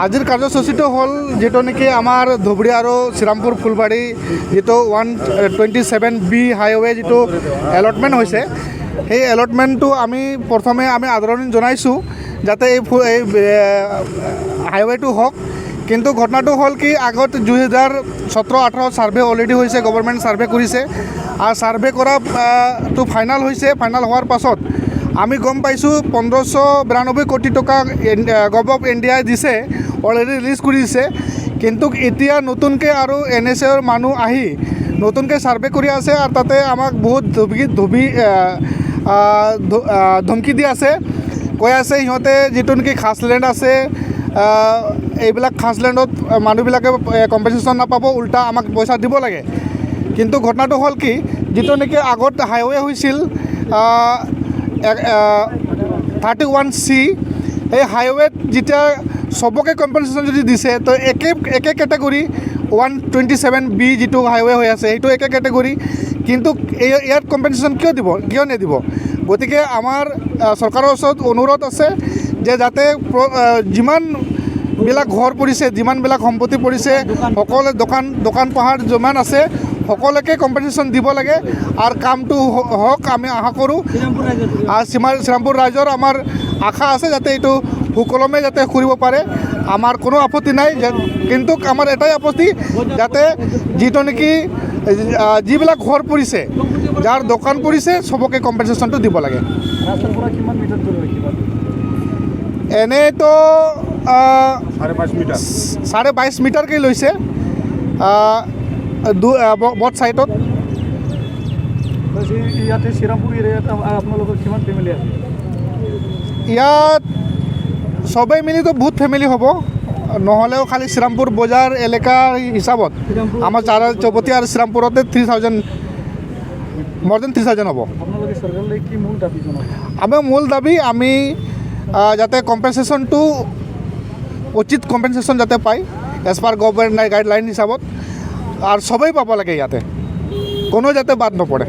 আজিৰ কাৰ্যসূচীটো হ'ল যিটো নেকি আমাৰ ধুবুৰী আৰু শ্ৰীৰামপুৰ ফুলবাৰী যিটো 127B হাইৱে যিটো এলটমেণ্ট হৈছে, সেই এলটমেণ্টটো আমি প্ৰথমে আদৰণি জনাইছোঁ যাতে এই হাইৱেটো হওক। কিন্তু ঘটনাটো হ'ল কি, আগত 2017-18 ছাৰ্ভে অলৰেডি হৈছে, গভৰ্ণমেণ্ট ছাৰ্ভে কৰিছে আৰু ছাৰ্ভে কৰাটো ফাইনেল হৈছে। ফাইনেল হোৱাৰ পাছত আমি গম পাইছোঁ 1592 কোটি টকা গভ অফ ইণ্ডিয়াই দিছে, অলৰেডি ৰিলিজ কৰি দিছে। কিন্তু এতিয়া নতুনকৈ আৰু NSAৰ মানুহ আহি নতুনকৈ ছাৰ্ভে কৰি আছে আৰু তাতে আমাক বহুত ধমকি দি আছে, কৈ আছে সিহঁতে যিটো নেকি খাছলেণ্ড আছে, এইবিলাক খাছলেণ্ডত মানুহবিলাকে কম্পেনচেশ্যন নাপাব, উল্টা আমাক পইচা দিব লাগে। কিন্তু ঘটনাটো হ'ল কি, যিটো নেকি আগত হাইৱে হৈছিল 31C, এই হাইৱেত যেতিয়া চবকে কম্পেনচেশ্যন যদি দিছে, তো একে কেটেগৰী 127B যিটো হাইৱে হৈ আছে সেইটো একে কেটেগৰী, কিন্তু ইয়াত কম্পেনচেশ্যন কিয় নিদিব? গতিকে আমাৰ চৰকাৰৰ ওচৰত অনুৰোধ আছে যে যাতে যিমানবিলাক ঘৰ পৰিছে, যিমানবিলাক সম্পত্তি পৰিছে, সকলোৱে দোকান পোহাৰ যিমান আছে সকলোকে কম্পেনচেশ্যন দিব লাগে আৰু কামটো হওক আমি আশা কৰোঁ। আৰু শ্ৰীৰামপুৰ ৰাইজৰ আমাৰ আশা আছে যাতে এইটো সুকলমে যাতে কৰিব পাৰে, আমাৰ কোনো আপত্তি নাই। কিন্তু আমাৰ এটাই আপত্তি, যাতে যিটো নেকি যিবিলাক ঘৰ পৰিছে, যাৰ দোকান পৰিছে, চবকে কম্পেনচেশ্যনটো দিব লাগে। এনেইতো 22.5 মিটাৰকৈ লৈছে বথ ছাইডত। ইয়াতে শ্ৰীৰামপুৰ এৰিয়াত আপোনালোকৰ কিমান ফেমিলি আছে? ইয়াত চবেই মিলিতো বহুত ফেমিলি হ'ব, নহ'লেও খালি শ্ৰীৰামপুৰ বজাৰ এলেকাৰ হিচাপত আমাৰ চৌপতি আৰু শ্ৰীৰামপুৰতে 3000, more than 3000 হ'ব। আপোনালোকে চৰকাৰলৈ কি মূল দাবী জনাব? আমাৰ মূল দাবী, আমি যাতে কম্পেনচেশ্যনটো উচিত কম্পেনচেশ্যন যাতে পায় এজ পাৰ গভৰ্ণমেণ্ট গাইডলাইন হিচাপত, আৰু চবেই পাব লাগে, ইয়াতে কোনো যাতে বাদ নপৰে।